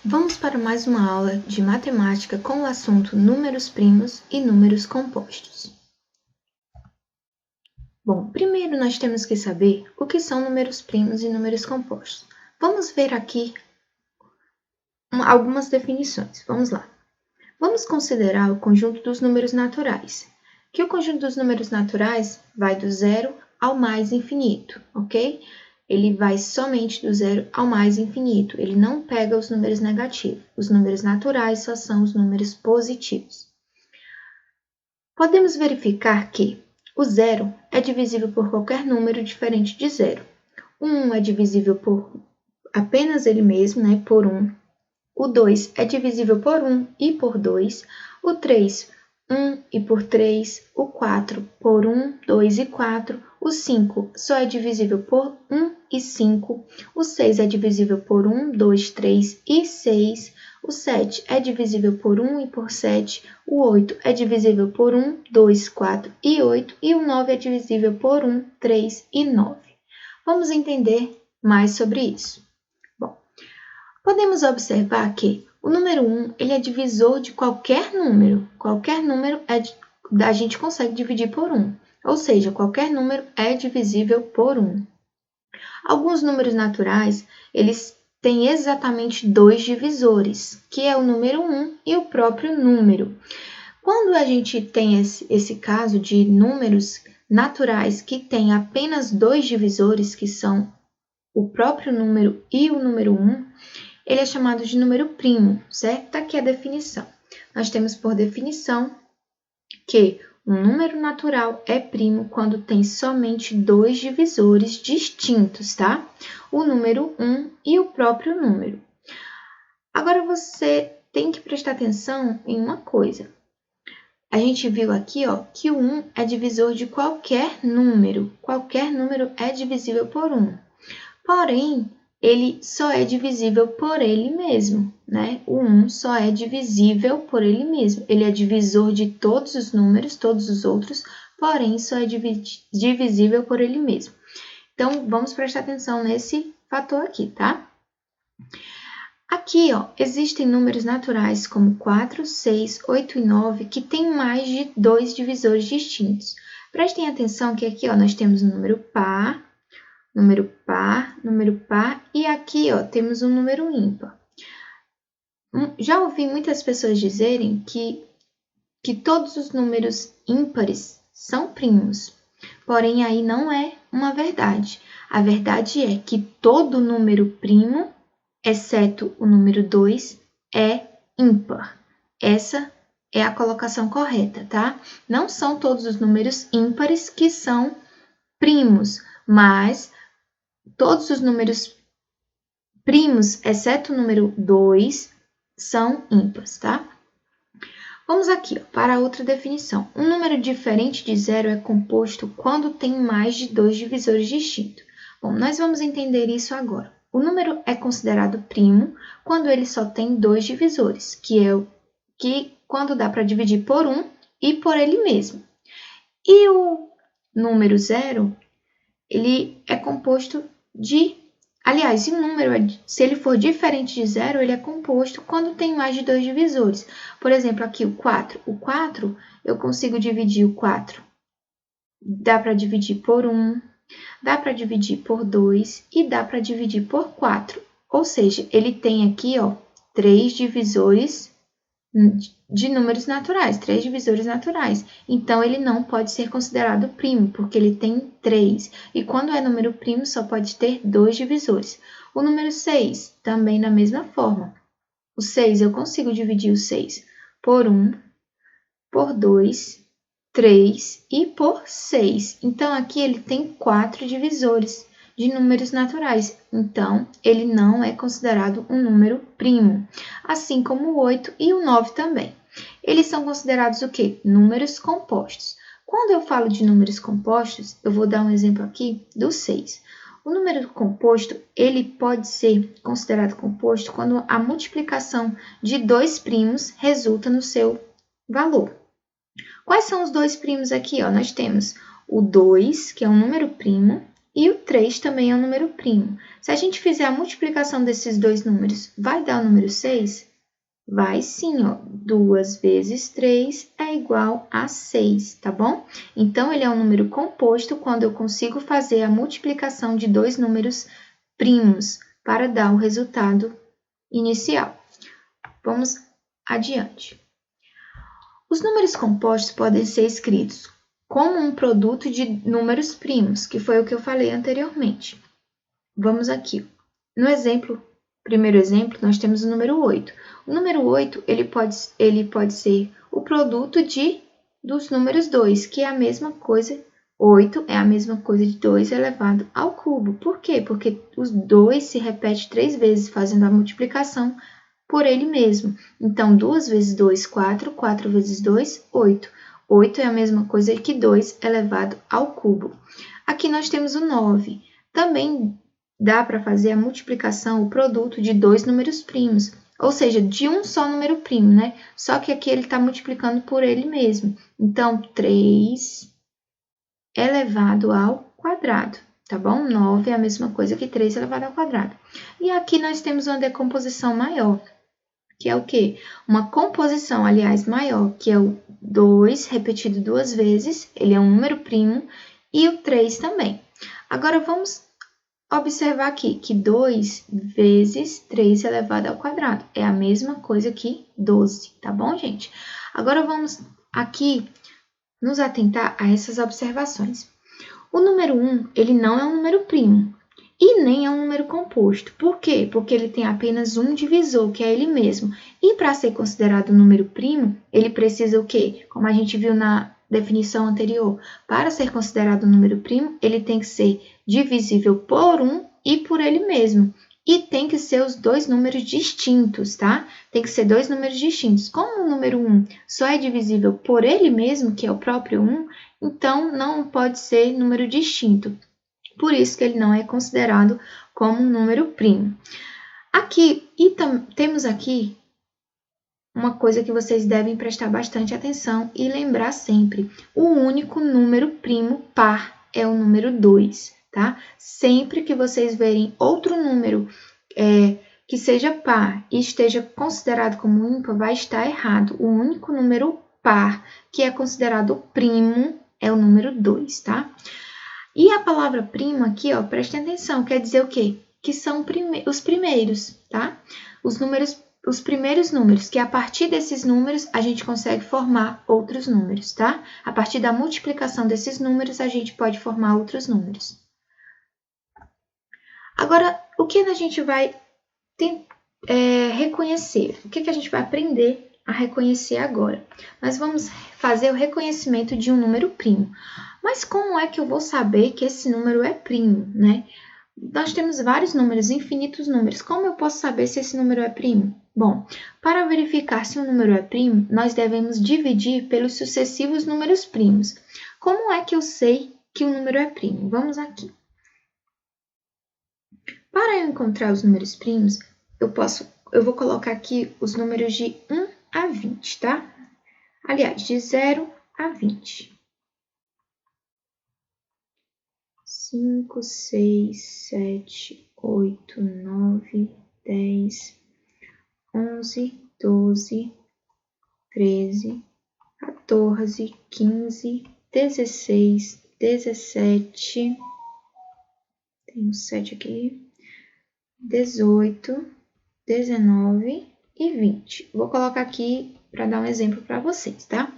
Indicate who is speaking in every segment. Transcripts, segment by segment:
Speaker 1: Vamos para mais uma aula de matemática com o assunto números primos e números compostos. Bom, primeiro nós temos que saber o que são números primos e números compostos. Vamos ver aqui algumas definições. Vamos lá. Vamos considerar o conjunto dos números naturais, que o conjunto dos números naturais vai do zero ao mais infinito, ok? Ele vai somente do zero ao mais infinito, ele não pega os números negativos. Os números naturais só são os números positivos. Podemos verificar que o zero é divisível por qualquer número diferente de zero. O 1 é divisível por apenas ele mesmo, por 1. O 2 é divisível por 1 e por 2. O 3, 1 e por 3. O 4 por 1, 2 e 4. O 5 só é divisível por 1 e 5. O 6 é divisível por 1, 2, 3 e 6. O 7 é divisível por 1 e por 7. O 8 é divisível por 1, 2, 4 e 8. E o 9 é divisível por 1, 3 e 9. Vamos entender mais sobre isso. Bom, podemos observar que o número 1 ele é divisor de qualquer número. Qualquer número a gente consegue dividir por 1. Ou seja, qualquer número é divisível por 1. Alguns números naturais, eles têm exatamente dois divisores, que é o número 1 e o próprio número. Quando a gente tem esse caso de números naturais que têm apenas dois divisores, que são o próprio número e o número 1, ele é chamado de número primo, certo? Está aqui a definição. Nós temos por definição que um número natural é primo quando tem somente dois divisores distintos, tá? O número 1 e o próprio número. Agora, você tem que prestar atenção em uma coisa. A gente viu aqui, que o 1 é divisor de qualquer número. Qualquer número é divisível por 1. Porém, ele só é divisível por ele mesmo, O 1 só é divisível por ele mesmo. Ele é divisor de todos os números, todos os outros, porém só é divisível por ele mesmo. Então, vamos prestar atenção nesse fator aqui, tá? Aqui, existem números naturais como 4, 6, 8 e 9 que têm mais de dois divisores distintos. Prestem atenção que aqui, nós temos um número par, número par, e aqui, temos um número ímpar. Já ouvi muitas pessoas dizerem que todos os números ímpares são primos, porém aí não é uma verdade. A verdade é que todo número primo, exceto o número 2, é ímpar. Essa é a colocação correta, tá? Não são todos os números ímpares que são primos, mas todos os números primos, exceto o número 2, são ímpares, tá? Vamos aqui para outra definição. Um número diferente de zero é composto quando tem mais de dois divisores distintos. Bom, nós vamos entender isso agora. O número é considerado primo quando ele só tem dois divisores, que quando dá para dividir por 1 e por ele mesmo. E o número zero, ele é composto de... Aliás, o número, se ele for diferente de zero, ele é composto quando tem mais de dois divisores. Por exemplo, aqui o 4. O 4, eu consigo dividir o 4. Dá para dividir por 1, dá para dividir por 2 e dá para dividir por 4. Ou seja, ele tem aqui, três divisores de números naturais, três divisores naturais. Então, ele não pode ser considerado primo, porque ele tem 3. E quando é número primo, só pode ter dois divisores. O número 6, também da mesma forma. O 6, eu consigo dividir o 6 por 1, por 2, 3 e por 6. Então, aqui ele tem 4 divisores de números naturais. Então, ele não é considerado um número primo, assim como o 8 e o 9 também. Eles são considerados o quê? Números compostos. Quando eu falo de números compostos, eu vou dar um exemplo aqui do 6. O número composto, ele pode ser considerado composto quando a multiplicação de dois primos resulta no seu valor. Quais são os dois primos aqui? Nós temos o 2, que é um número primo, e o 3 também é um número primo. Se a gente fizer a multiplicação desses dois números, vai dar o número 6? Vai sim, ó. 2 vezes 3 é igual a 6, tá bom? Então, ele é um número composto quando eu consigo fazer a multiplicação de dois números primos para dar o resultado inicial. Vamos adiante. Os números compostos podem ser escritos como um produto de números primos, que foi o que eu falei anteriormente. Vamos aqui. No primeiro exemplo, nós temos o número 8. O número 8, ele pode ser o produto dos números 2, que é a mesma coisa, 8 é a mesma coisa de 2 elevado ao cubo. Por quê? Porque os 2 se repete 3 vezes, fazendo a multiplicação por ele mesmo. Então, 2 vezes 2, 4, 4 vezes 2, 8. 8 é a mesma coisa que 2 elevado ao cubo. Aqui nós temos o 9. Também dá para fazer a multiplicação, o produto de dois números primos, ou seja, de um só número primo, né? Só que aqui ele está multiplicando por ele mesmo. Então, 3 elevado ao quadrado, tá bom? 9 é a mesma coisa que 3 elevado ao quadrado. E aqui nós temos uma decomposição maior, que é o quê? Uma composição, aliás, maior, que é o 2 repetido duas vezes, ele é um número primo, e o 3 também. Agora, vamos observar aqui que 2 vezes 3 elevado ao quadrado é a mesma coisa que 12, tá bom, gente? Agora, vamos aqui nos atentar a essas observações. O número 1, ele não é um número primo e nem é um número composto. Por quê? Porque ele tem apenas um divisor, que é ele mesmo. E para ser considerado um número primo, ele precisa o quê? Como a gente viu na definição anterior, para ser considerado um número primo, ele tem que ser divisível por 1 e por ele mesmo. E tem que ser os dois números distintos, tá? Tem que ser dois números distintos. Como o número 1 só é divisível por ele mesmo, que é o próprio 1, então não pode ser número distinto. Por isso que ele não é considerado como um número primo. Aqui, temos aqui uma coisa que vocês devem prestar bastante atenção e lembrar sempre. O único número primo par é o número 2, tá? Sempre que vocês verem outro número que seja par e esteja considerado como ímpar, vai estar errado. O único número par que é considerado primo é o número 2, tá? E a palavra primo aqui, ó, prestem atenção, quer dizer o quê? Que são os primeiros, tá? Os primeiros números, que a partir desses números a gente consegue formar outros números, tá? A partir da multiplicação desses números, a gente pode formar outros números. Agora, o que a gente vai reconhecer? O que a gente vai aprender a reconhecer agora? Nós vamos fazer o reconhecimento de um número primo. Mas como é que eu vou saber que esse número é primo, né? Nós temos vários números, infinitos números. Como eu posso saber se esse número é primo? Bom, para verificar se um número é primo, nós devemos dividir pelos sucessivos números primos. Como é que eu sei que o número é primo? Vamos aqui. Para eu encontrar os números primos, eu vou colocar aqui os números de 1 a 20, tá? Aliás, de 0 a 20. 5, 6, 7, 8, 9, 10, 11, 12, 13, 14, 15, 16, 17, tem um 7 aqui, 18, 19 e 20. Vou colocar aqui para dar um exemplo para vocês, tá?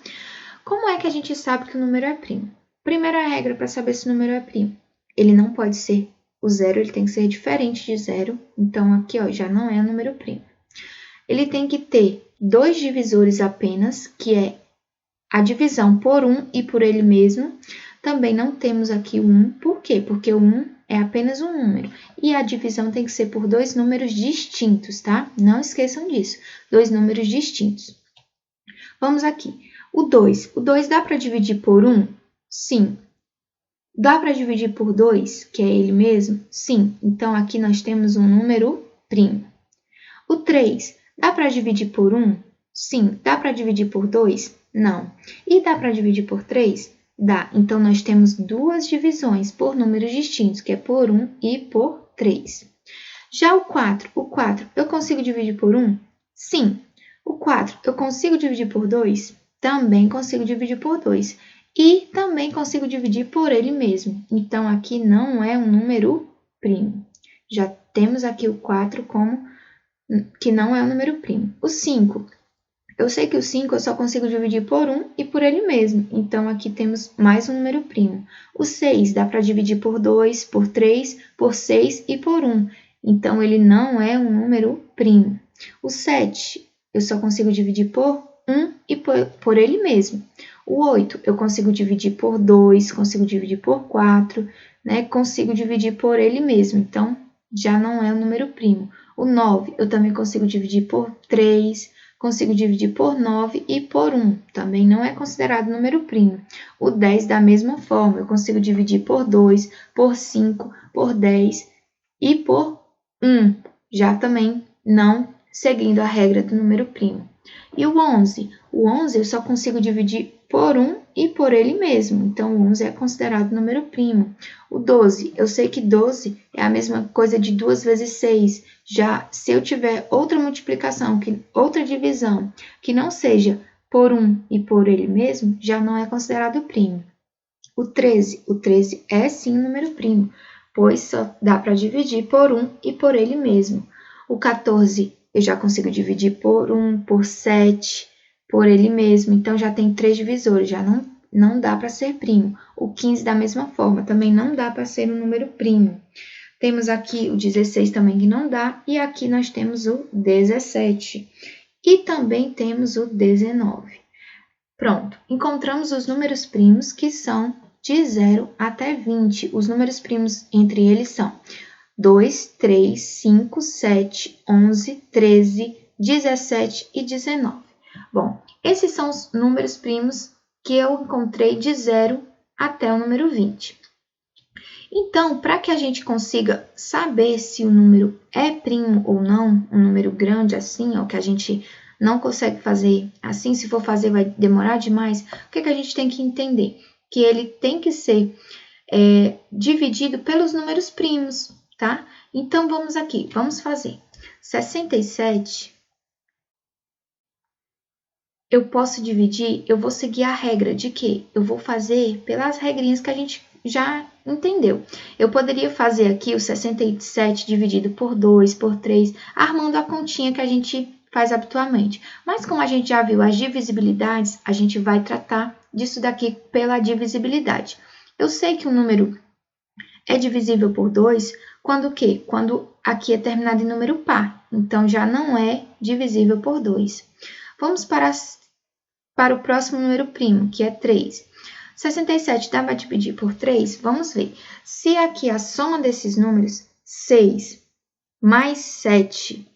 Speaker 1: Como é que a gente sabe que o número é primo? Primeira regra para saber se o número é primo. Ele não pode ser o zero, ele tem que ser diferente de zero. Então, aqui, ó, já não é um número primo. Ele tem que ter dois divisores apenas, que é a divisão por 1 e por ele mesmo. Também não temos aqui o 1. Por quê? Porque o 1 é apenas um número. E a divisão tem que ser por dois números distintos, tá? Não esqueçam disso. Dois números distintos. Vamos aqui. O 2. O 2 dá para dividir por 1? Sim. Dá para dividir por 2, que é ele mesmo? Sim. Então, aqui nós temos um número primo. O 3, dá para dividir por 1? Sim. Dá para dividir por 2? Não. E dá para dividir por 3? Dá. Então, nós temos duas divisões por números distintos, que é por 1 e por 3. Já o 4, eu consigo dividir por 1? Sim. O 4, eu consigo dividir por 2? Também consigo dividir por 2. E também consigo dividir por ele mesmo. Então, aqui não é um número primo. Já temos aqui o 4 como que não é um número primo. O 5, eu sei que o 5 eu só consigo dividir por 1 e por ele mesmo. Então, aqui temos mais um número primo. O 6 dá para dividir por 2, por 3, por 6 e por 1. Então, ele não é um número primo. O 7 eu só consigo dividir por 1 e por ele mesmo. O 8 eu consigo dividir por 2, consigo dividir por 4, né? Consigo dividir por ele mesmo. Então, já não é um número primo. O 9 eu também consigo dividir por 3, consigo dividir por 9 e por 1. Também não é considerado número primo. O 10 da mesma forma, eu consigo dividir por 2, por 5, por 10 e por 1. Já também não seguindo a regra do número primo. E o 11? O 11 eu só consigo dividir por 1 e por ele mesmo. Então, o 11 é considerado número primo. O 12, eu sei que 12 é a mesma coisa de 2 vezes 6. Já se eu tiver outra multiplicação, outra divisão, que não seja por 1 e por ele mesmo, já não é considerado primo. O 13 é sim um número primo, pois só dá para dividir por 1 e por ele mesmo. O 14 eu já consigo dividir por 1, por 7, por ele mesmo. Então, já tem 3 divisores, já não dá para ser primo. O 15 da mesma forma, também não dá para ser um número primo. Temos aqui o 16 também que não dá, e aqui nós temos o 17. E também temos o 19. Pronto, encontramos os números primos que são de 0 até 20. Os números primos entre eles são 2, 3, 5, 7, 11, 13, 17 e 19. Bom, esses são os números primos que eu encontrei de 0 até o número 20. Então, para que a gente consiga saber se o número é primo ou não, um número grande assim, ou que a gente não consegue fazer assim, se for fazer vai demorar demais, o que a gente tem que entender? Que ele tem que ser dividido pelos números primos, tá? Então, vamos aqui, vamos fazer 67. Eu posso dividir, eu vou seguir a regra de que eu vou fazer pelas regrinhas que a gente já entendeu. Eu poderia fazer aqui o 67 dividido por 2, por 3, armando a continha que a gente faz habitualmente. Mas como a gente já viu as divisibilidades, a gente vai tratar disso daqui pela divisibilidade. Eu sei que o número é divisível por 2 quando o quê? Quando aqui é terminado em número par. Então, já não é divisível por 2. Vamos para o próximo número primo, que é 3. 67 dá para dividir por 3? Vamos ver. Se aqui a soma desses números, 6 mais 7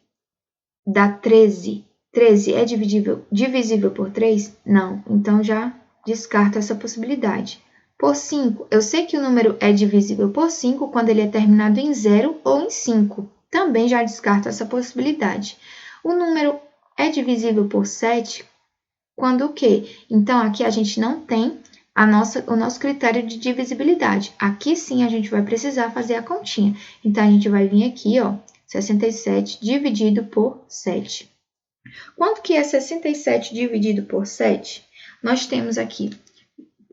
Speaker 1: dá 13. 13 é divisível por 3? Não. Então, já descarto essa possibilidade. Por 5, eu sei que o número é divisível por 5 quando ele é terminado em 0 ou em 5. Também já descarto essa possibilidade. O número é divisível por 7 quando o quê? Então, aqui a gente não tem o nosso critério de divisibilidade. Aqui sim a gente vai precisar fazer a continha. Então, a gente vai vir aqui, ó, 67 dividido por 7. Quanto que é 67 dividido por 7? Nós temos aqui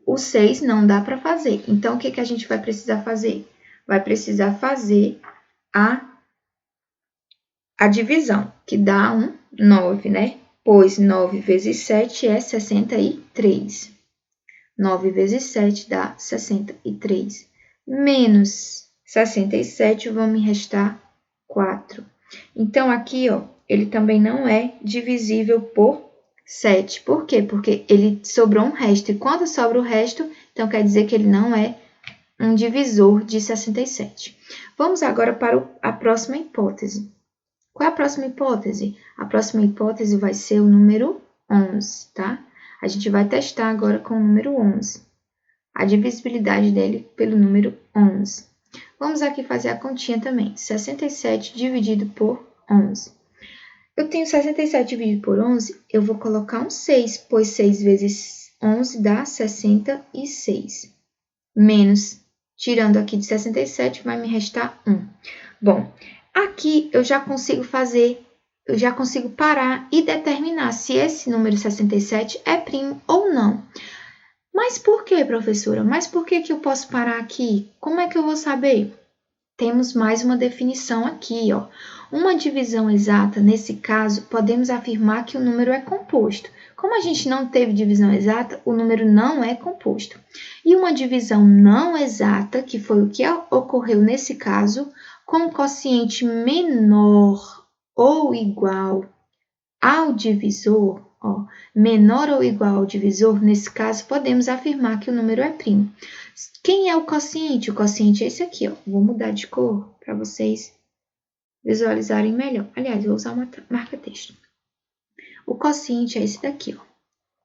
Speaker 1: o 6 não dá para fazer. Então, o que a gente vai precisar fazer? Vai precisar fazer a divisão, que dá 9, né? Pois 9 vezes 7 é 63. 9 vezes 7 dá 63. Menos 67, vão me restar 4. Então, aqui, ó, ele também não é divisível por 7. Por quê? Porque ele sobrou um resto. E quando sobra o resto, então quer dizer que ele não é um divisor de 67. Vamos agora para a próxima hipótese. Qual é a próxima hipótese? A próxima hipótese vai ser o número 11, tá? A gente vai testar agora com o número 11. A divisibilidade dele pelo número 11. Vamos aqui fazer a continha também. 67 dividido por 11. Eu tenho 67 dividido por 11, eu vou colocar um 6, pois 6 vezes 11 dá 66. Menos, tirando aqui de 67, vai me restar 1. Bom, aqui eu já consigo parar e determinar se esse número 67 é primo ou não. Mas por que, professora? Mas por que eu posso parar aqui? Como é que eu vou saber? Temos mais uma definição aqui, ó. Uma divisão exata, nesse caso, podemos afirmar que o número é composto. Como a gente não teve divisão exata, o número não é composto. E uma divisão não exata, que foi o que ocorreu nesse caso, com um quociente menor ou igual ao divisor, ó, menor ou igual ao divisor, nesse caso, podemos afirmar que o número é primo. Quem é o quociente? O quociente é esse aqui, ó. Vou mudar de cor para vocês visualizarem melhor. Aliás, vou usar uma marca-texto. O quociente é esse daqui, ó,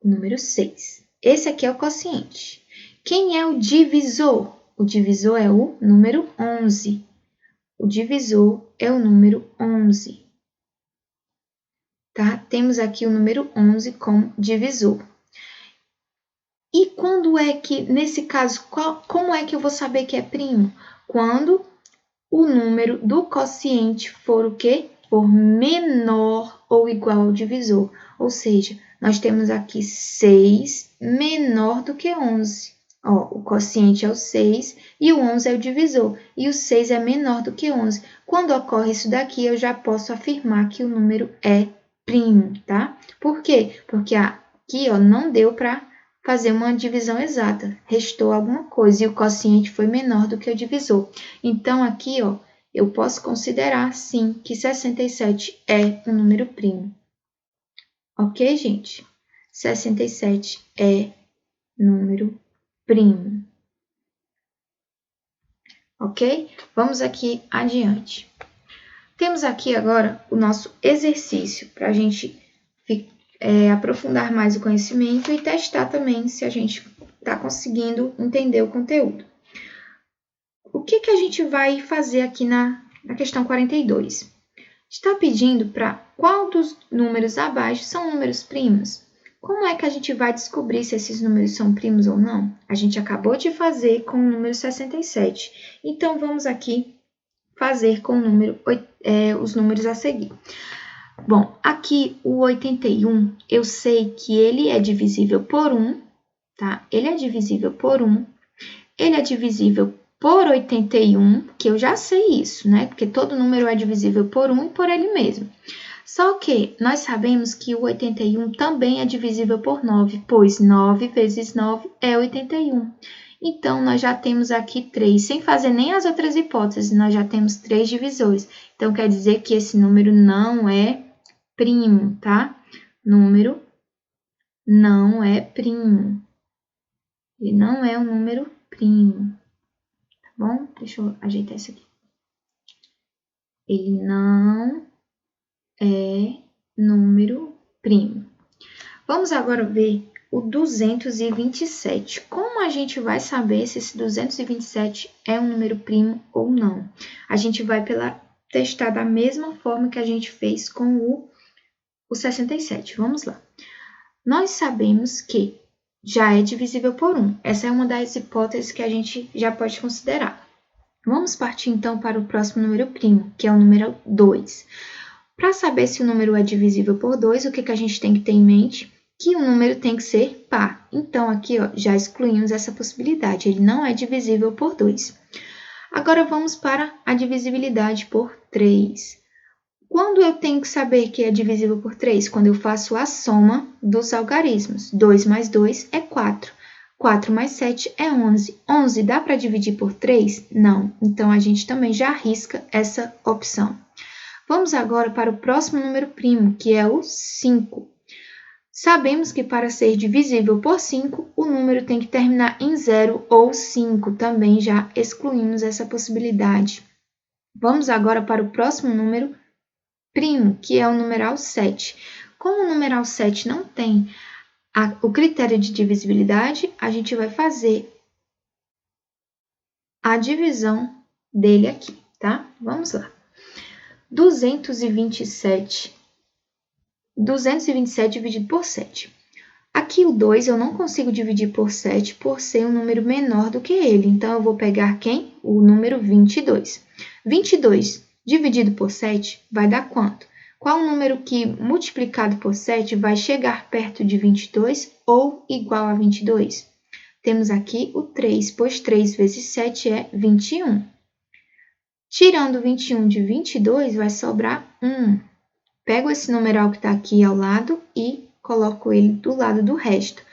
Speaker 1: o número 6. Esse aqui é o quociente. Quem é o divisor? O divisor é o número 11. O divisor é o número 11. Tá? Temos aqui o número 11 como divisor. E quando é que, nesse caso, como é que eu vou saber que é primo? Quando o número do quociente for o quê? For menor ou igual ao divisor. Ou seja, nós temos aqui 6 menor do que 11. Ó, o quociente é o 6 e o 11 é o divisor. E o 6 é menor do que 11. Quando ocorre isso daqui, eu já posso afirmar que o número é primo, tá? Por quê? Porque aqui, ó, não deu para fazer uma divisão exata, restou alguma coisa e o quociente foi menor do que o divisor. Então, aqui, ó, eu posso considerar, sim, que 67 é um número primo. Ok, gente? 67 é número primo. Ok? Vamos aqui adiante. Temos aqui agora o nosso exercício para a gente aprofundar mais o conhecimento e testar também se a gente está conseguindo entender o conteúdo. O que a gente vai fazer aqui na questão 42? Está pedindo para qual dos números abaixo são números primos? Como é que a gente vai descobrir se esses números são primos ou não? A gente acabou de fazer com o número 67. Então, vamos aqui fazer com os números a seguir. Bom, aqui o 81, eu sei que ele é divisível por 1, tá? Ele é divisível por 1. Ele é divisível por 81, que eu já sei isso, né? Porque todo número é divisível por 1 e por ele mesmo. Só que nós sabemos que o 81 também é divisível por 9, pois 9 vezes 9 é 81. Então, nós já temos aqui 3, sem fazer nem as outras hipóteses, nós já temos 3 divisores. Então, quer dizer que esse número não é primo, tá? Número não é primo. Ele não é um número primo. Tá bom? Deixa eu ajeitar isso aqui. Ele não é número primo. Vamos agora ver o 227. Como a gente vai saber se esse 227 é um número primo ou não? A gente vai testar da mesma forma que a gente fez com o 67. Vamos lá. Nós sabemos que já é divisível por 1. Essa é uma das hipóteses que a gente já pode considerar. Vamos partir, então, para o próximo número primo, que é o número 2. Para saber se o número é divisível por 2, o que a gente tem que ter em mente? Que o número tem que ser par. Então, aqui, ó, já excluímos essa possibilidade. Ele não é divisível por 2. Agora, vamos para a divisibilidade por 3. Quando eu tenho que saber que é divisível por 3? Quando eu faço a soma dos algarismos. 2 mais 2 é 4. 4 mais 7 é 11. 11 dá para dividir por 3? Não. Então, a gente também já arrisca essa opção. Vamos agora para o próximo número primo, que é o 5. Sabemos que para ser divisível por 5, o número tem que terminar em 0 ou 5. Também já excluímos essa possibilidade. Vamos agora para o próximo número primo, que é o numeral 7. Como o numeral 7 não tem o critério de divisibilidade, a gente vai fazer a divisão dele aqui, tá? Vamos lá. 227 dividido por 7. Aqui o 2 eu não consigo dividir por 7 por ser um número menor do que ele. Então, eu vou pegar quem? O número 22. 22 dividido por 7 vai dar quanto? Qual o número que, multiplicado por 7, vai chegar perto de 22 ou igual a 22? Temos aqui o 3, pois 3 vezes 7 é 21. Tirando 21 de 22, vai sobrar 1. Pego esse numeral que está aqui ao lado e coloco ele do lado do resto.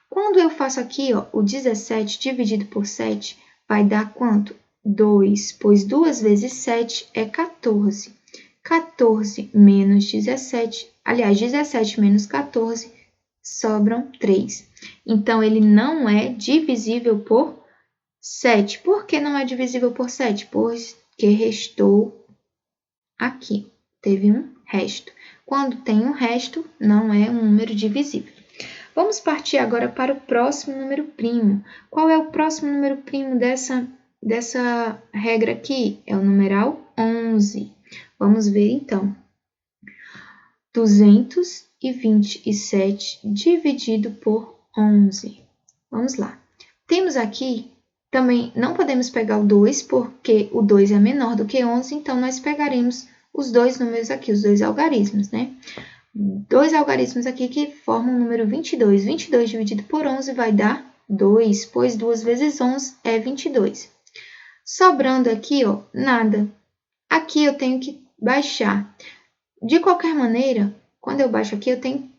Speaker 1: Quando eu faço aqui, ó, o 17 dividido por 7, vai dar quanto? 2, pois 2 vezes 7 é 14. 14 menos 17, aliás, 17 menos 14, sobram 3. Então, ele não é divisível por 7. Por que não é divisível por 7? Porque restou aqui, teve um resto. Quando tem um resto, não é um número divisível. Vamos partir agora para o próximo número primo. Qual é o próximo número primo dessa regra aqui? É o numeral 11. Vamos ver, então. 227 dividido por 11. Vamos lá. Temos aqui, também não podemos pegar o 2, porque o 2 é menor do que 11, então nós pegaremos os dois números aqui, os dois algarismos, né? Dois algarismos aqui que formam o número 22. 22 dividido por 11 vai dar 2, pois 2 vezes 11 é 22. Sobrando aqui, ó, nada. Aqui eu tenho que baixar. De qualquer maneira, quando eu baixo aqui, eu tenho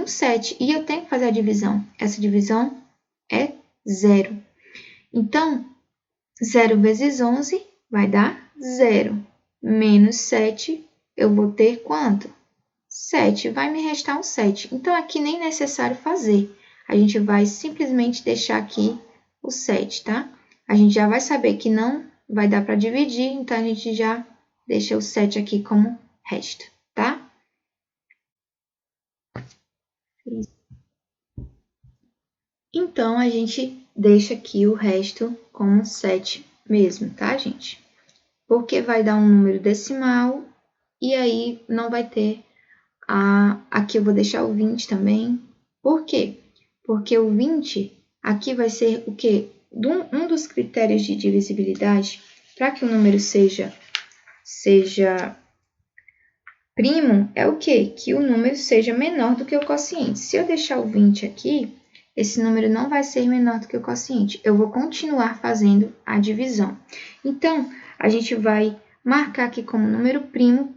Speaker 1: 7 e eu tenho que fazer a divisão. Essa divisão é 0. Então, 0 vezes 11 vai dar 0. Menos 7, eu vou ter quanto? 7. Vai me restar um 7. Então, aqui nem é necessário fazer. A gente vai simplesmente deixar aqui o 7, tá? A gente já vai saber que não vai dar para dividir, então a gente já deixa o 7 aqui como resto, tá? Então, a gente deixa aqui o resto como 7 mesmo, tá, gente? Porque vai dar um número decimal e aí não vai ter aqui eu vou deixar o 20 também. Por quê? Porque o 20 aqui vai ser o quê? Um dos critérios de divisibilidade para que o número seja primo é o quê? Que o número seja menor do que o quociente. Se eu deixar o 20 aqui, esse número não vai ser menor do que o quociente. Eu vou continuar fazendo a divisão. Então, a gente vai marcar aqui como número primo,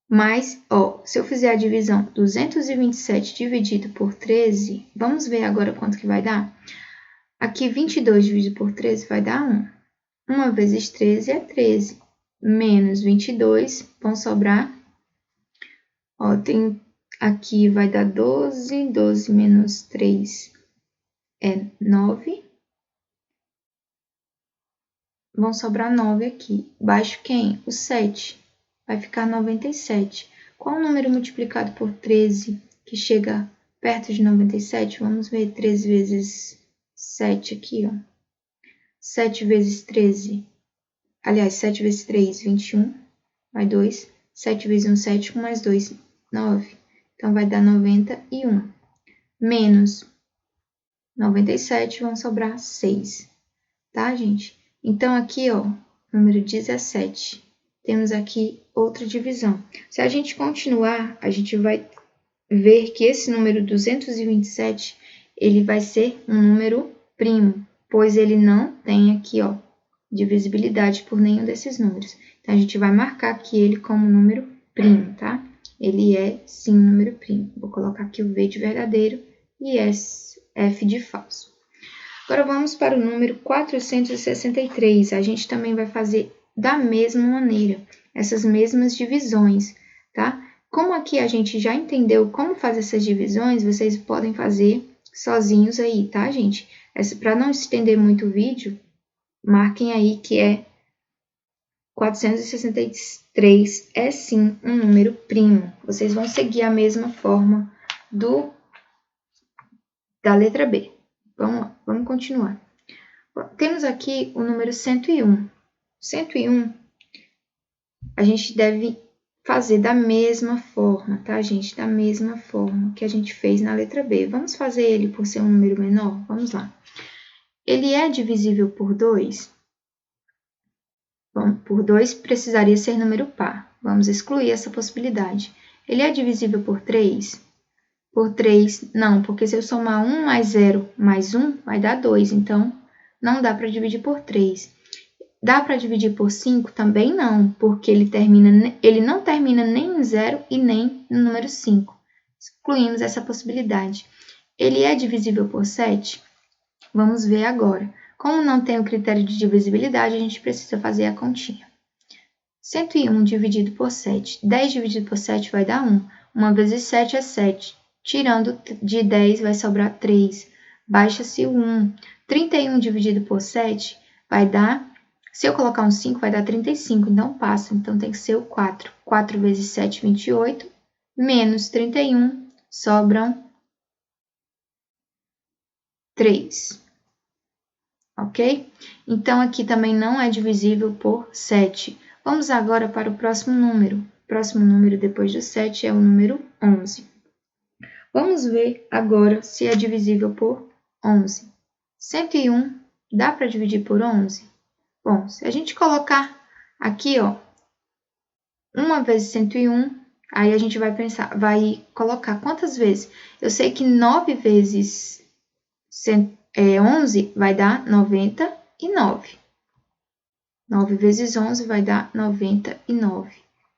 Speaker 1: mas, ó, se eu fizer a divisão 227 dividido por 13, vamos ver agora quanto que vai dar? Aqui, 22 dividido por 13 vai dar 1. 1 vezes 13 é 13. Menos 22, vão sobrar... Ó, aqui vai dar 12, 12 menos 3 é 9. Vão sobrar 9 aqui. Baixo quem? O 7. Vai ficar 97. Qual o número multiplicado por 13 que chega perto de 97? Vamos ver 13 vezes 7 aqui, ó. 7 vezes 13. Aliás, 7 vezes 3, 21. Mais 2. 7 vezes 1, 7. 1 mais 2, 9. Então, vai dar 91. Menos 97, vão sobrar 6. Tá, gente? Então, aqui, ó, número 17. Temos aqui outra divisão. Se a gente continuar, a gente vai ver que esse número 227, ele vai ser um número primo, pois ele não tem aqui, ó, divisibilidade por nenhum desses números. Então, a gente vai marcar aqui ele como número primo, tá? Ele é, sim, um número primo. Vou colocar aqui o V de verdadeiro e F de falso. Agora, vamos para o número 463. A gente também vai fazer da mesma maneira, essas mesmas divisões, tá? Como aqui a gente já entendeu como fazer essas divisões, vocês podem fazer sozinhos aí, tá, gente? Para não estender muito o vídeo, marquem aí que é 463 é sim um número primo. Vocês vão seguir a mesma forma da letra B. Vamos lá, vamos continuar. Temos aqui o número 101. 101, a gente deve fazer da mesma forma, tá, gente? Da mesma forma que a gente fez na letra B. Vamos fazer ele por ser um número menor? Vamos lá. Ele é divisível por 2? Bom, por 2 precisaria ser número par. Vamos excluir essa possibilidade. Ele é divisível por 3? Por 3, não, porque se eu somar 1 mais 0 mais 1, vai dar 2. Então, não dá para dividir por 3. Dá para dividir por 5? Também não, porque ele não termina nem em 0 e nem no número 5. Excluímos essa possibilidade. Ele é divisível por 7? Vamos ver agora. Como não tem o critério de divisibilidade, a gente precisa fazer a continha. 101 dividido por 7. 10 dividido por 7 vai dar 1. 1 vezes 7 é 7. Tirando de 10 vai sobrar 3. Baixa-se o 1. 31 dividido por 7 vai dar... Se eu colocar um 5, vai dar 35, então passa. Então, tem que ser o 4. 4 vezes 7, 28. Menos 31, sobram 3. Ok? Então, aqui também não é divisível por 7. Vamos agora para o próximo número. O próximo número depois do 7 é o número 11. Vamos ver agora se é divisível por 11. 101 dá para dividir por 11? Bom, se a gente colocar aqui, ó, 1 vezes 101, aí a gente vai colocar quantas vezes? Eu sei que 9 vezes 11 vai dar 99. 9 vezes 11 vai dar 99.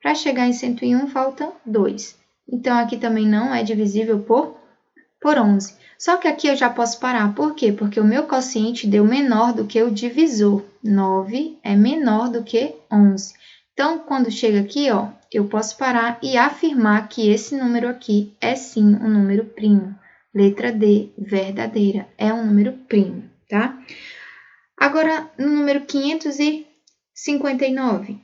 Speaker 1: Para chegar em 101, faltam 2. Então, aqui também não é divisível por 11. Só que aqui eu já posso parar. Por quê? Porque o meu quociente deu menor do que o divisor. 9 é menor do que 11. Então, quando chega aqui, ó, eu posso parar e afirmar que esse número aqui é sim um número primo. Letra D, verdadeira, é um número primo, tá? Agora, no número 559,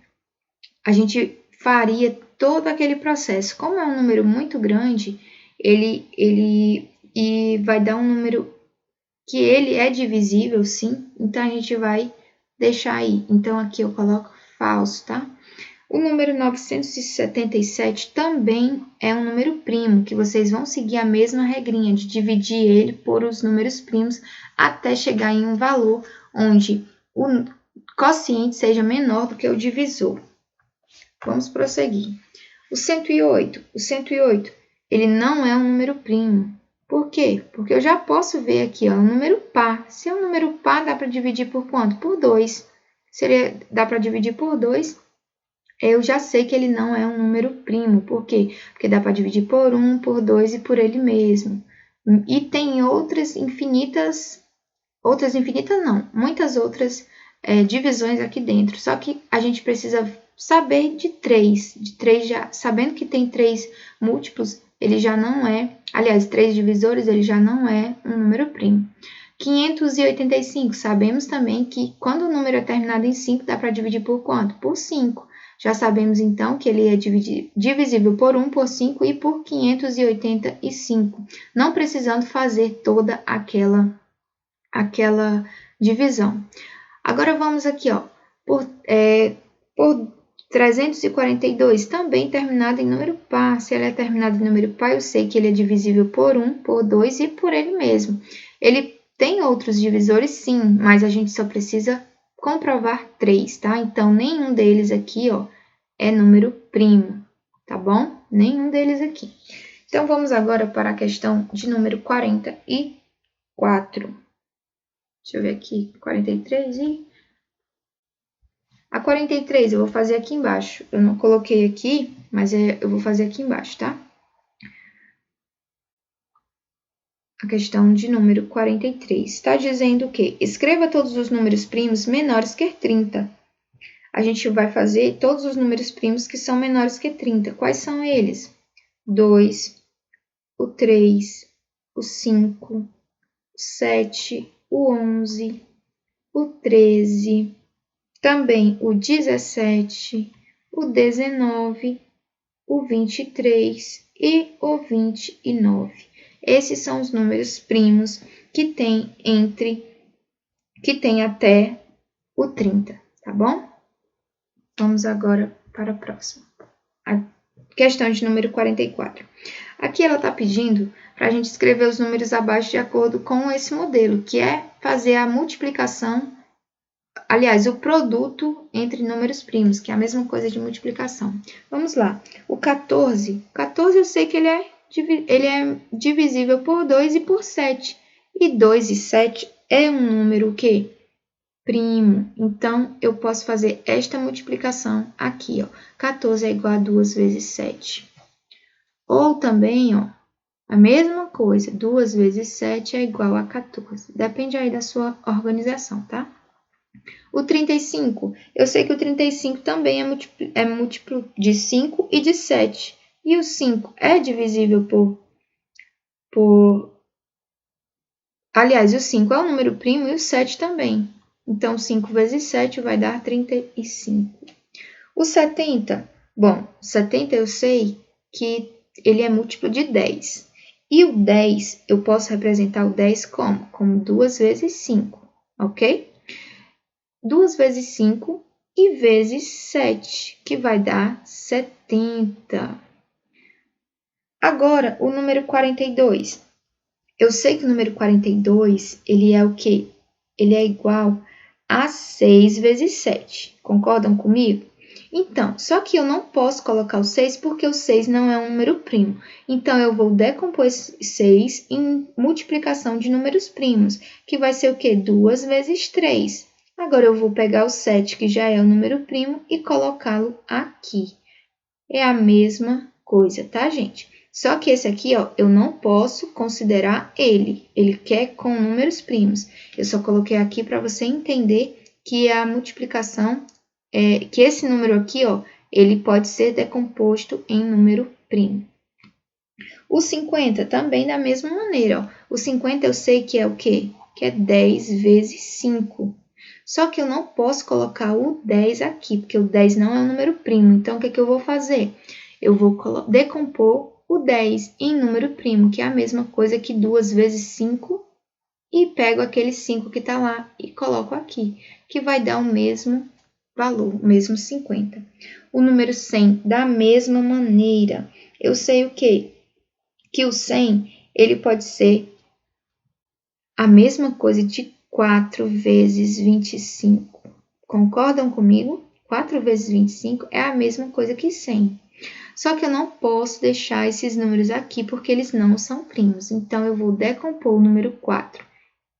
Speaker 1: a gente faria todo aquele processo. Como é um número muito grande, ele vai dar um número que ele é divisível, sim. Então, a gente vai deixar aí. Então, aqui eu coloco falso, tá? O número 977 também é um número primo, que vocês vão seguir a mesma regrinha de dividir ele por os números primos até chegar em um valor onde o quociente seja menor do que o divisor. Vamos prosseguir. O 108, ele não é um número primo. Por quê? Porque eu já posso ver aqui, ó, um número par. Se é um número par, dá para dividir por quanto? Por 2. Se ele dá para dividir por 2, eu já sei que ele não é um número primo. Por quê? Porque dá para dividir por 1, por 2 e por ele mesmo. E tem muitas outras divisões aqui dentro. Só que a gente precisa saber de 3. De 3 já, sabendo que tem 3 múltiplos, ele já não é, aliás, 3 divisores, ele já não é um número primo. 585, sabemos também que quando o número é terminado em 5, dá para dividir por quanto? Por 5. Já sabemos, então, que ele é divisível por 1, por 5 e por 585, não precisando fazer toda aquela divisão. Agora, vamos aqui, ó, por 342, também terminado em número par. Se ele é terminado em número par, eu sei que ele é divisível por 1, por 2 e por ele mesmo. Ele tem outros divisores, sim, mas a gente só precisa comprovar 3, tá? Então, nenhum deles aqui, ó, é número primo, tá bom? Nenhum deles aqui. Então, vamos agora para a questão de número 44. Deixa eu ver aqui, 43 e... A 43 eu vou fazer aqui embaixo. Eu não coloquei aqui, mas eu vou fazer aqui embaixo, tá? A questão de número 43. Está dizendo que escreva todos os números primos menores que 30. A gente vai fazer todos os números primos que são menores que 30. Quais são eles? 2, o 3, o 5, o 7, o 11, o 13, também o 17, o 19, o 23 e o 29. Esses são os números primos que tem até o 30, tá bom? Vamos agora para a próxima. questão de número 44. Aqui ela está pedindo para a gente escrever os números abaixo de acordo com esse modelo, que é fazer a multiplicação, aliás, o produto entre números primos, que é a mesma coisa de multiplicação. Vamos lá. O 14 eu sei que ele é divisível por 2 e por 7. E 2 e 7 é um número o quê? Primo. Então, eu posso fazer esta multiplicação aqui, ó. 14 é igual a 2 vezes 7. Ou também, ó, a mesma coisa, 2 vezes 7 é igual a 14. Depende aí da sua organização, tá? O 35, eu sei que o 35 também é múltiplo de 5 e de 7. E o 5 é divisível Aliás, o 5 é um número primo e o 7 também. Então, 5 vezes 7 vai dar 35. O 70, bom, 70 eu sei que ele é múltiplo de 10. E o 10, eu posso representar o 10 como? Como 2 vezes 5, ok? 2 vezes 5 e vezes 7, que vai dar 70. Agora, o número 42. Eu sei que o número 42, ele é o quê? Ele é igual a 6 vezes 7. Concordam comigo? Então, só que eu não posso colocar o 6 porque o 6 não é um número primo. Então, eu vou decompor esse 6 em multiplicação de números primos, que vai ser o quê? 2 vezes 3. Agora, eu vou pegar o 7, que já é o número primo, e colocá-lo aqui. É a mesma coisa, tá, gente? Só que esse aqui, ó, eu não posso considerar ele. Ele quer com números primos. Eu só coloquei aqui para você entender que a multiplicação, que esse número aqui, ó, ele pode ser decomposto em número primo. O 50 também da mesma maneira, ó. O 50 eu sei que é o quê? Que é 10 vezes 5. Só que eu não posso colocar o 10 aqui, porque o 10 não é um número primo. Então, o que eu vou fazer? Eu vou decompor o 10 em número primo, que é a mesma coisa que 2 vezes 5, e pego aquele 5 que está lá e coloco aqui, que vai dar o mesmo valor, o mesmo 50. O número 100, da mesma maneira, eu sei o quê? Que o 100, ele pode ser a mesma coisa de 4 vezes 25. Concordam comigo? 4 vezes 25 é a mesma coisa que 100. Só que eu não posso deixar esses números aqui porque eles não são primos. Então, eu vou decompor o número 4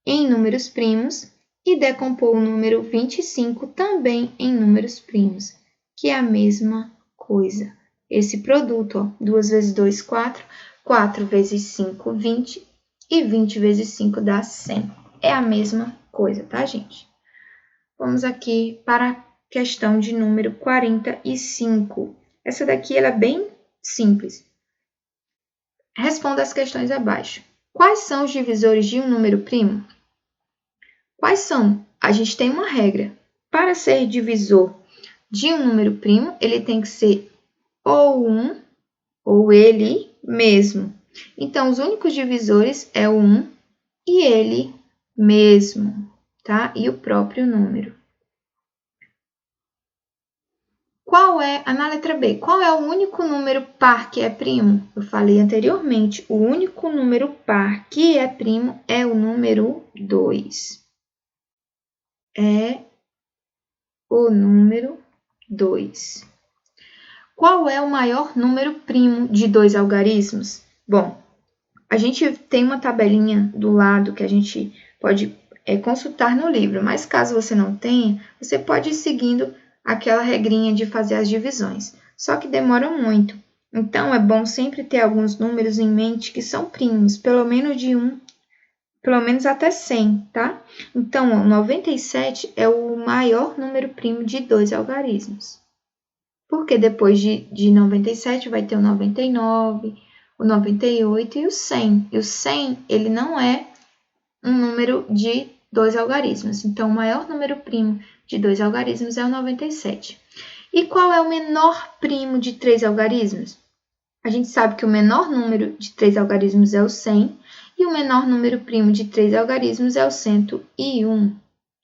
Speaker 1: em números primos e decompor o número 25 também em números primos, que é a mesma coisa. Esse produto, ó, 2 vezes 2, 4, 4 vezes 5, 20 e 20 vezes 5 dá 100. É a mesma coisa, tá, gente? Vamos aqui para a questão de número 45. Essa daqui ela é bem simples. Responda as questões abaixo. Quais são os divisores de um número primo? Quais são? A gente tem uma regra. Para ser divisor de um número primo, ele tem que ser ou 1 ou ele mesmo. Então, os únicos divisores é o 1 e ele mesmo, tá? E o próprio número. Na letra B, qual é o único número par que é primo? Eu falei anteriormente, o único número par que é primo é o número 2. É o número 2. Qual é o maior número primo de dois algarismos? Bom, a gente tem uma tabelinha do lado que a gente pode consultar no livro, mas caso você não tenha, você pode ir seguindo aquela regrinha de fazer as divisões, só que demora muito. Então, é bom sempre ter alguns números em mente que são primos, pelo menos até 100, tá? Então, o 97 é o maior número primo de dois algarismos. Porque depois de 97 vai ter o 99, o 98 e o 100. E o 100, ele não é um número de dois algarismos. Então, o maior número primo de dois algarismos é o 97. E qual é o menor primo de três algarismos? A gente sabe que o menor número de três algarismos é o 100 e o menor número primo de três algarismos é o 101.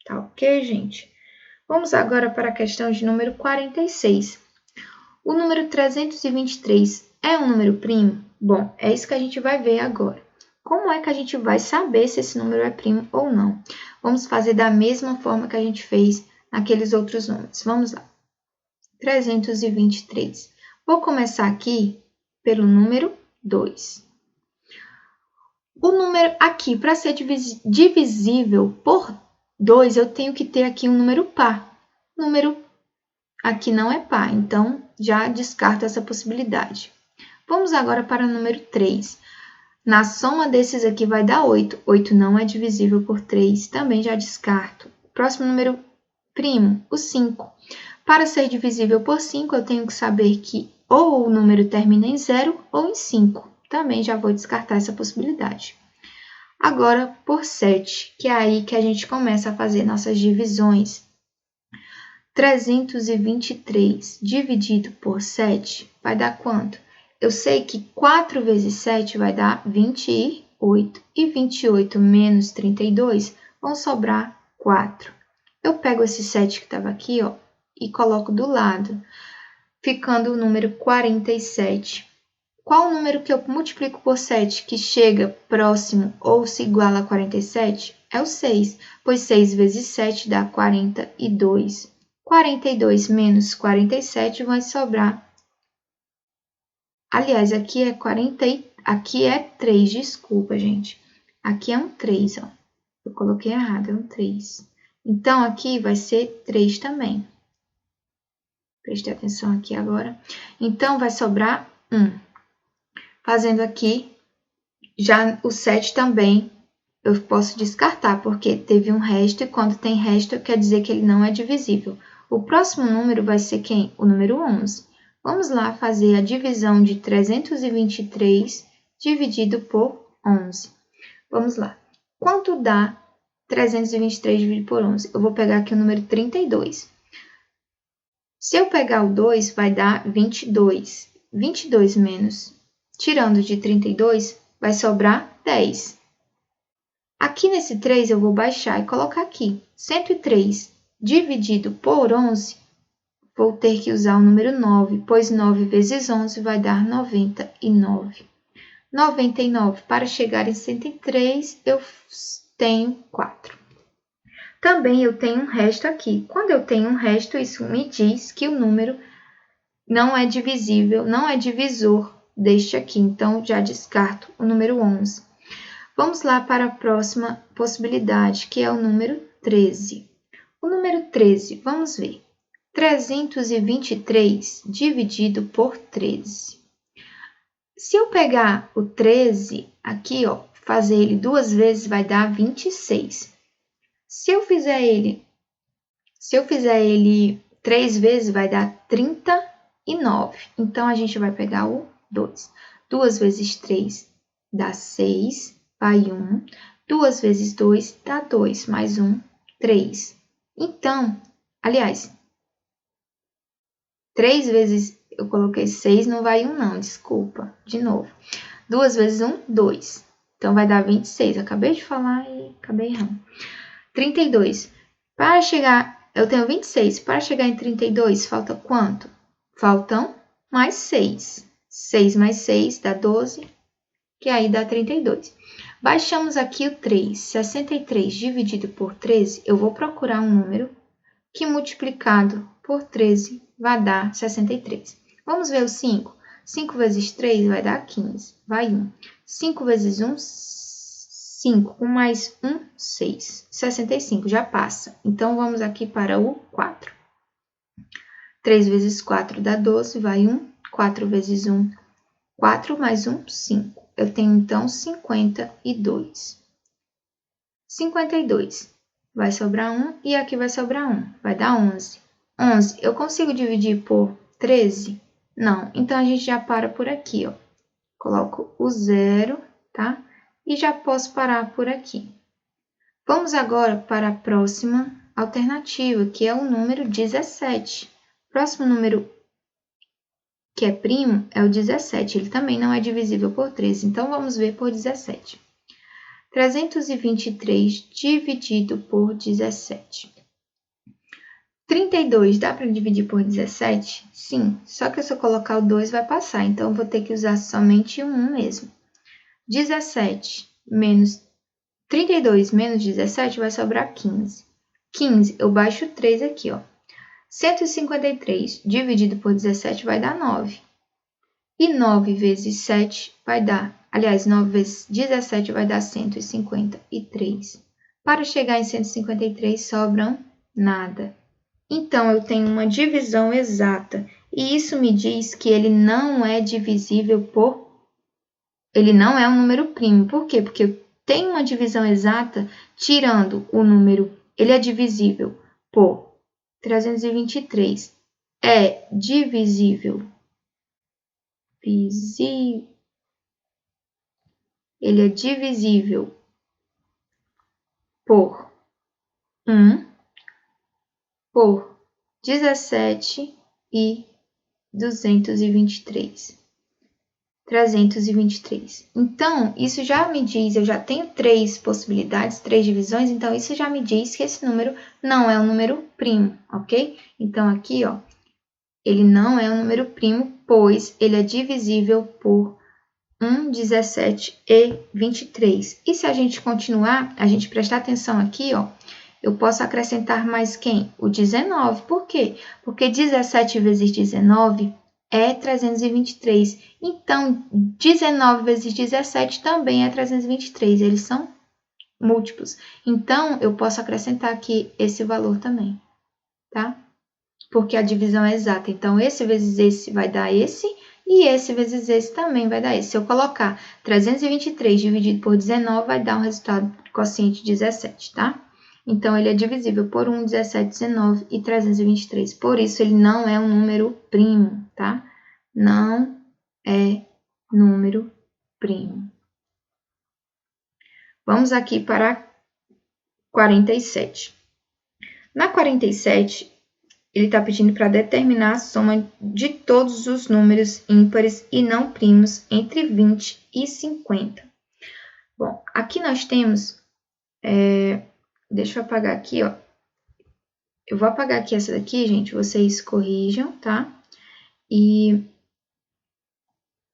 Speaker 1: Tá ok, gente? Vamos agora para a questão de número 46. O número 323 é um número primo? Bom, é isso que a gente vai ver agora. Como é que a gente vai saber se esse número é primo ou não? Vamos fazer da mesma forma que a gente fez naqueles outros números. Vamos lá. 323. Vou começar aqui pelo número 2. O número aqui, para ser divisível por 2, eu tenho que ter aqui um número par. O número aqui não é par, então já descarto essa possibilidade. Vamos agora para o número 3. Na soma desses aqui vai dar 8. 8 não é divisível por 3, também já descarto. Próximo número primo, o 5. Para ser divisível por 5, eu tenho que saber que ou o número termina em 0 ou em 5. Também já vou descartar essa possibilidade. Agora, por 7, que é aí que a gente começa a fazer nossas divisões. 323 dividido por 7 vai dar quanto? Eu sei que 4 vezes 7 vai dar 28. E 28 menos 32 vão sobrar 4. Eu pego esse 7 que estava aqui, ó, e coloco do lado, ficando o número 47. Qual o número que eu multiplico por 7 que chega próximo ou se iguala a 47? É o 6, pois 6 vezes 7 dá 42. 42 menos 47 vai sobrar. Aliás, aqui é 40, aqui é 3, desculpa, gente. Aqui é um 3, ó. Eu coloquei errado, é um 3. Então, aqui vai ser 3 também. Preste atenção aqui agora. Então, vai sobrar 1. Fazendo aqui, já o 7 também eu posso descartar, porque teve um resto, e quando tem resto, quer dizer que ele não é divisível. O próximo número vai ser quem? O número 11. Vamos lá fazer a divisão de 323 dividido por 11. Vamos lá. Quanto dá 323 dividido por 11? Eu vou pegar aqui o número 32. Se eu pegar o 2, vai dar 22. 22 menos, tirando de 32, vai sobrar 10. Aqui nesse 3, eu vou baixar e colocar aqui. 103 dividido por 11, vou ter que usar o número 9, pois 9 vezes 11 vai dar 99. 99, para chegar em 103, eu tenho 4. Também eu tenho um resto aqui. Quando eu tenho um resto, isso me diz que o número não é divisível, não é divisor deste aqui. Então, já descarto o número 11. Vamos lá para a próxima possibilidade, que é o número 13. O número 13, vamos ver. 323 dividido por 13. Se eu pegar o 13 aqui, ó, fazer ele 2 vezes, vai dar 26. Se eu fizer ele 3 vezes, vai dar 39. Então, a gente vai pegar o 2. 2 vezes 3 dá 6, vai 1. 2 vezes 2 dá 2, mais 1, 3. Então, aliás, 3 vezes, eu coloquei 6, não vai 1 não, desculpa, de novo. 2 vezes 1, 2. Então, vai dar 26. Acabei de falar e acabei errando. 32. Para chegar, eu tenho 26. Para chegar em 32, falta quanto? Faltam mais 6. 6 mais 6 dá 12, que aí dá 32. Baixamos aqui o 3. 63 dividido por 13, eu vou procurar um número que multiplicado por 13 vai dar 63. Vamos ver o 5. 5 vezes 3 vai dar 15. Vai 1. 5 vezes 1, 5. Com mais 1, 6. 65, já passa. Então, vamos aqui para o 4. 3 vezes 4 dá 12, vai 1. 4 vezes 1, 4 mais 1, 5. Eu tenho, então, 52. 52. Vai sobrar 1 e aqui vai sobrar 1. Vai dar 11. 11, eu consigo dividir por 13? Não. Então, a gente já para por aqui, ó. Coloco o 0, tá? E já posso parar por aqui. Vamos agora para a próxima alternativa, que é o número 17. O próximo número que é primo é o 17. Ele também não é divisível por 13. Então, vamos ver por 17. 323 dividido por 17. 32 dá para dividir por 17? Sim, só que se eu colocar o 2 vai passar, então eu vou ter que usar somente o 1 mesmo. 32 menos 17 vai sobrar 15. 15, eu baixo 3 aqui, ó. 153 dividido por 17 vai dar 9. E 9 vezes 7 vai dar, aliás, 9 vezes 17 vai dar 153. Para chegar em 153 sobram nada. Então, eu tenho uma divisão exata. E isso me diz que ele não é divisível por... Ele não é um número primo. Por quê? Porque eu tenho uma divisão exata tirando o número... Ele é divisível por 323. É divisível. Ele é divisível por 1, por 17 e 223. 323. Então, isso já me diz, eu já tenho 3 possibilidades, 3 divisões, então isso já me diz que esse número não é um número primo, ok? Então, aqui, ó, ele não é um número primo, pois ele é divisível por 1, 17 e 23. E se a gente continuar, a gente prestar atenção aqui, ó, eu posso acrescentar mais quem? O 19. Por quê? Porque 17 vezes 19 é 323. Então, 19 vezes 17 também é 323. Eles são múltiplos. Então, eu posso acrescentar aqui esse valor também, tá? Porque a divisão é exata. Então, esse vezes esse vai dar esse, e esse vezes esse também vai dar esse. Se eu colocar 323 dividido por 19, vai dar um resultado quociente 17, tá? Então, ele é divisível por 1, 17, 19 e 323. Por isso, ele não é um número primo, tá? Não é número primo. Vamos aqui para 47. Na 47, ele está pedindo para determinar a soma de todos os números ímpares e não primos entre 20 e 50. Bom, aqui nós temos... deixa eu apagar aqui, ó. Eu vou apagar aqui essa daqui, gente. Vocês corrijam, tá? E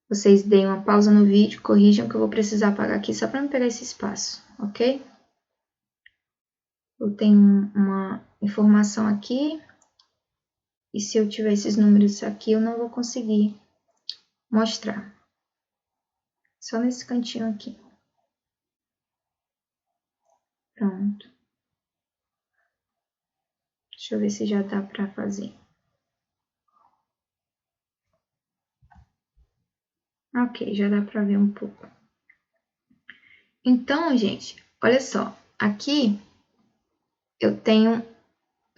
Speaker 1: vocês deem uma pausa no vídeo, corrijam que eu vou precisar apagar aqui só para não pegar esse espaço, ok? Eu tenho uma informação aqui. E se eu tiver esses números aqui, eu não vou conseguir mostrar. Só nesse cantinho aqui. Pronto. Deixa eu ver se já dá para fazer. Ok, já dá para ver um pouco. Então, gente, olha só. Aqui, eu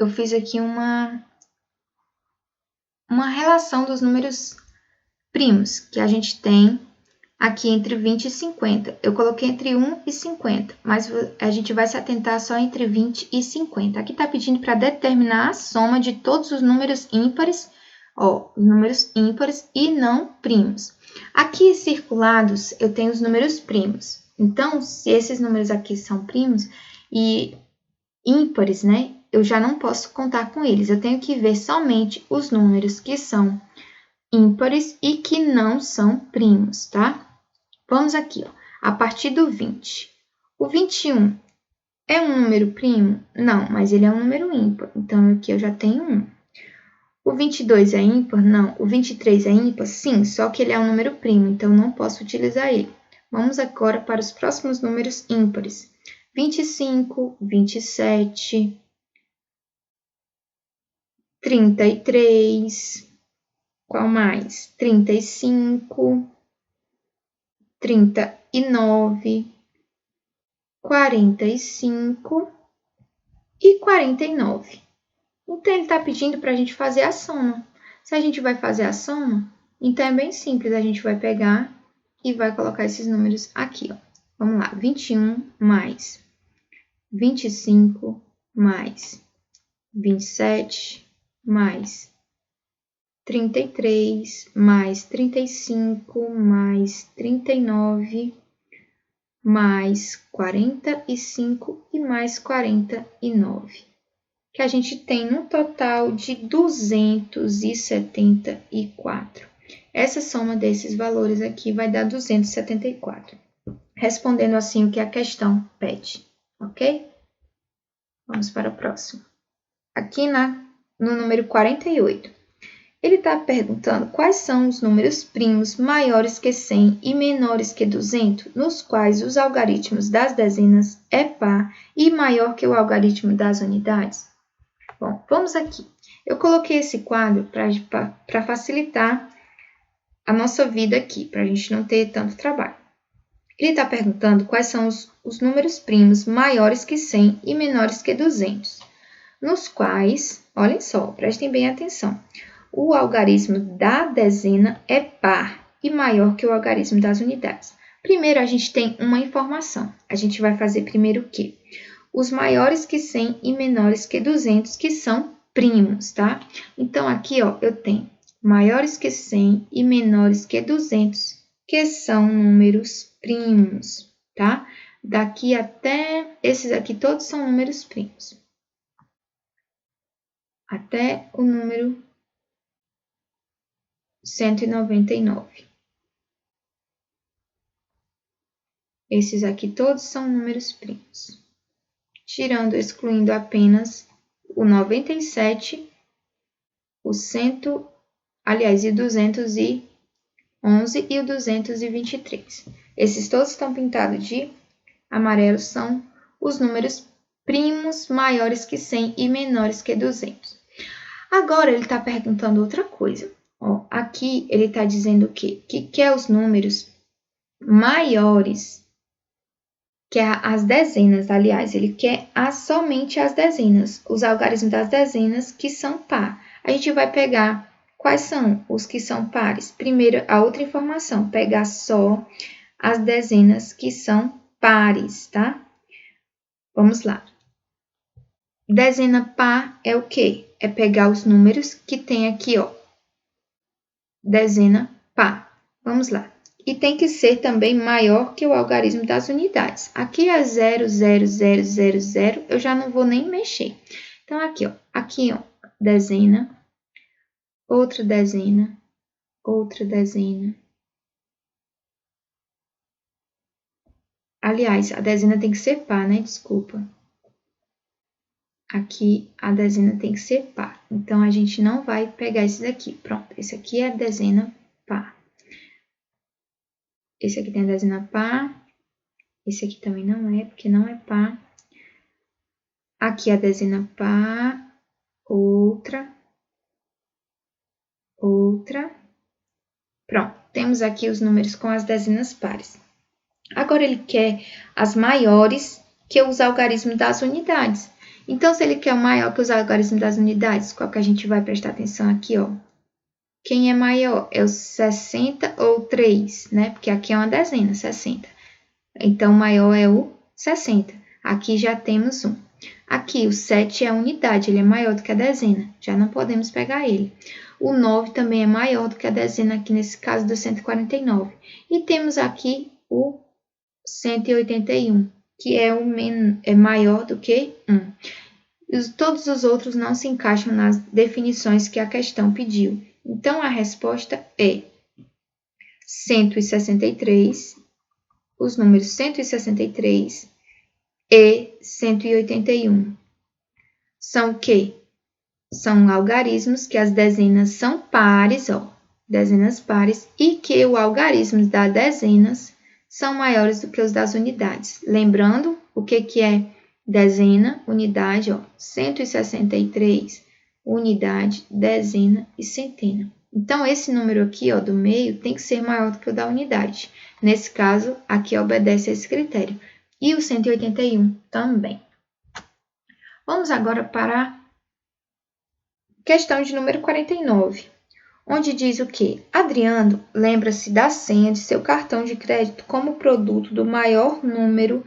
Speaker 1: fiz aqui uma relação dos números primos que a gente tem aqui entre 20 e 50. Eu coloquei entre 1 e 50, mas a gente vai se atentar só entre 20 e 50. Aqui está pedindo para determinar a soma de todos os números ímpares, ó, os números ímpares e não primos. Aqui circulados eu tenho os números primos. Então, se esses números aqui são primos e ímpares, né, eu já não posso contar com eles. Eu tenho que ver somente os números que são ímpares e que não são primos, tá? Vamos aqui, ó, a partir do 20. O 21 é um número primo? Não, mas ele é um número ímpar. Então, aqui eu já tenho 1. O 22 é ímpar? Não. O 23 é ímpar? Sim, só que ele é um número primo, então não posso utilizar ele. Vamos agora para os próximos números ímpares. 25, 27, 33, qual mais? 35, 39, 45 e 49. Então, ele está pedindo para a gente fazer a soma. Se a gente vai fazer a soma, então é bem simples. A gente vai pegar e vai colocar esses números aqui, ó. Vamos lá, 21 mais 25 mais 27 mais 33 mais 35 mais 39 mais 45 e mais 49. que a gente tem um total de 274. Essa soma desses valores aqui vai dar 274. Respondendo assim o que a questão pede, ok? Vamos para o próximo. Aqui no número 48. Ele está perguntando quais são os números primos maiores que 100 e menores que 200, nos quais os algarismos das dezenas é par e maior que o algarismo das unidades. Bom, vamos aqui. Eu coloquei esse quadro para facilitar a nossa vida aqui, para a gente não ter tanto trabalho. Ele está perguntando quais são os números primos maiores que 100 e menores que 200, nos quais, olhem só, prestem bem atenção, o algarismo da dezena é par e maior que o algarismo das unidades. Primeiro, a gente tem uma informação. A gente vai fazer primeiro o quê? Os maiores que 100 e menores que 200, que são primos, tá? Então, aqui, ó, eu tenho maiores que 100 e menores que 200, que são números primos, tá? Daqui até... esses aqui todos são números primos. Até o número 199. Esses aqui todos são números primos. Tirando, excluindo apenas o 97, o 100, aliás, e o 211 e o 223. Esses todos estão pintados de amarelo, são os números primos maiores que 100 e menores que 200. Agora, ele está perguntando outra coisa. Ó, aqui ele está dizendo o quê? Que quer os números maiores, que as dezenas, aliás, ele quer somente as dezenas, os algarismos das dezenas que são par. A gente vai pegar quais são os que são pares. Primeiro, a outra informação, pegar só as dezenas que são pares, tá? Vamos lá. Dezena par é o quê? É pegar os números que tem aqui, ó. Dezena par. Vamos lá. E tem que ser também maior que o algarismo das unidades. Aqui é 0,0000, eu já não vou nem mexer. Então, aqui, ó, dezena, outra dezena, outra dezena. Aliás, a dezena tem que ser par, né? Desculpa. Aqui, a dezena tem que ser par. Então, a gente não vai pegar esse daqui. Pronto, esse aqui é a dezena par. Esse aqui tem a dezena par. Esse aqui também não é, porque não é par. Aqui a dezena par. Outra. Outra. Pronto, temos aqui os números com as dezenas pares. Agora, ele quer as maiores que os algarismos das unidades. Então, se ele quer o maior que os algarismos das unidades, qual que a gente vai prestar atenção aqui, ó? Quem é maior? É o 60 ou 3, né? Porque aqui é uma dezena, 60. Então, o maior é o 60. Aqui já temos um. Aqui, o 7 é a unidade, ele é maior do que a dezena. Já não podemos pegar ele. O 9 também é maior do que a dezena, aqui nesse caso do 149. E temos aqui o 181, que é maior do que 1. Todos os outros não se encaixam nas definições que a questão pediu. Então, a resposta é 163, os números 163 e 181. São o quê? São algarismos que as dezenas são pares, ó, dezenas pares, e que os algarismos das dezenas são maiores do que os das unidades. Lembrando, o que é dezena, unidade, ó, 163, unidade, dezena e centena. Então, esse número aqui, ó, do meio, tem que ser maior do que o da unidade. Nesse caso, aqui obedece a esse critério. E o 181 também. Vamos agora para a questão de número 49, onde diz o quê? Adriano lembra-se da senha de seu cartão de crédito como produto do maior número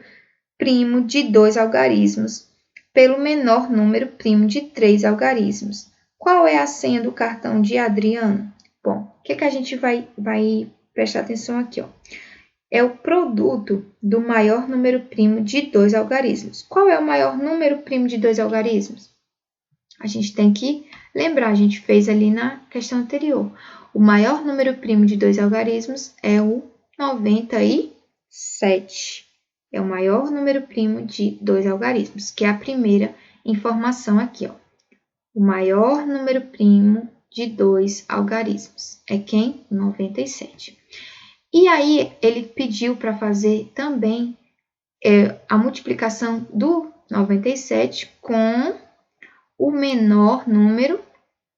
Speaker 1: primo de 2 algarismos pelo menor número primo de 3 algarismos. Qual é a senha do cartão de Adriano? Bom, o que a gente vai prestar atenção aqui, ó? É o produto do maior número primo de 2 algarismos. Qual é o maior número primo de 2 algarismos? A gente tem que lembrar, a gente fez ali na questão anterior. O maior número primo de 2 algarismos é o 97. É o maior número primo de 2 algarismos, que é a primeira informação aqui, ó. O maior número primo de 2 algarismos é quem? 97. E aí, ele pediu para fazer também a multiplicação do 97 com o menor número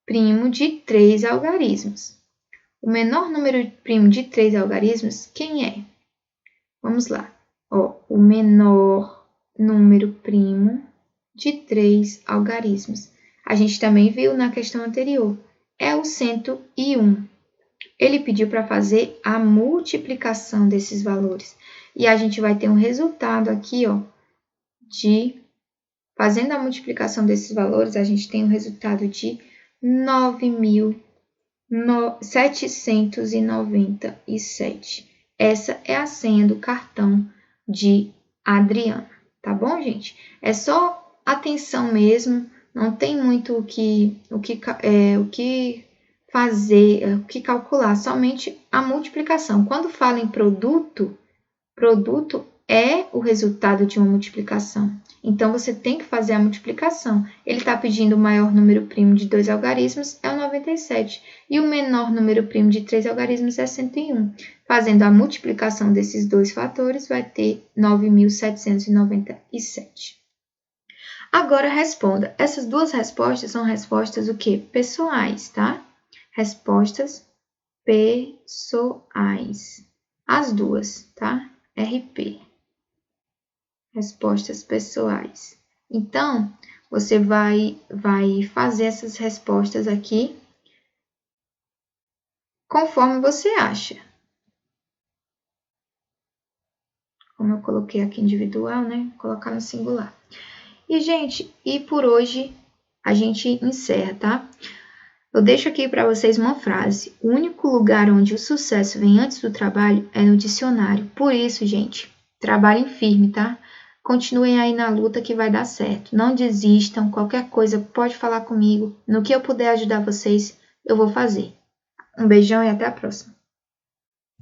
Speaker 1: primo de 3 algarismos. O menor número primo de 3 algarismos, quem é? Vamos lá. Ó, o menor número primo de 3 algarismos. A gente também viu na questão anterior. É o 101. Ele pediu para fazer a multiplicação desses valores. E a gente vai ter um resultado aqui, ó, fazendo a multiplicação desses valores, a gente tem um resultado de 9.797. Essa é a senha do cartão de Adriana, tá bom, gente? É só atenção mesmo, não tem muito o que fazer, o que calcular, somente a multiplicação. Quando fala em produto é o resultado de uma multiplicação. Então, você tem que fazer a multiplicação. Ele está pedindo o maior número primo de 2 algarismos, é o 97. E o menor número primo de 3 algarismos é 101. Fazendo a multiplicação desses dois fatores, vai ter 9.797. Agora, responda. Essas duas respostas são respostas o quê? Pessoais, tá? Respostas pessoais. As duas, tá? RP. Respostas pessoais. Então, você vai fazer essas respostas aqui conforme você acha. Como eu coloquei aqui individual, né? Vou colocar no singular. E, gente, por hoje a gente encerra, tá? Eu deixo aqui para vocês uma frase. O único lugar onde o sucesso vem antes do trabalho é no dicionário. Por isso, gente, trabalhem firme, tá? Continuem aí na luta que vai dar certo. Não desistam. Qualquer coisa pode falar comigo. No que eu puder ajudar vocês, eu vou fazer. Um beijão e até a próxima.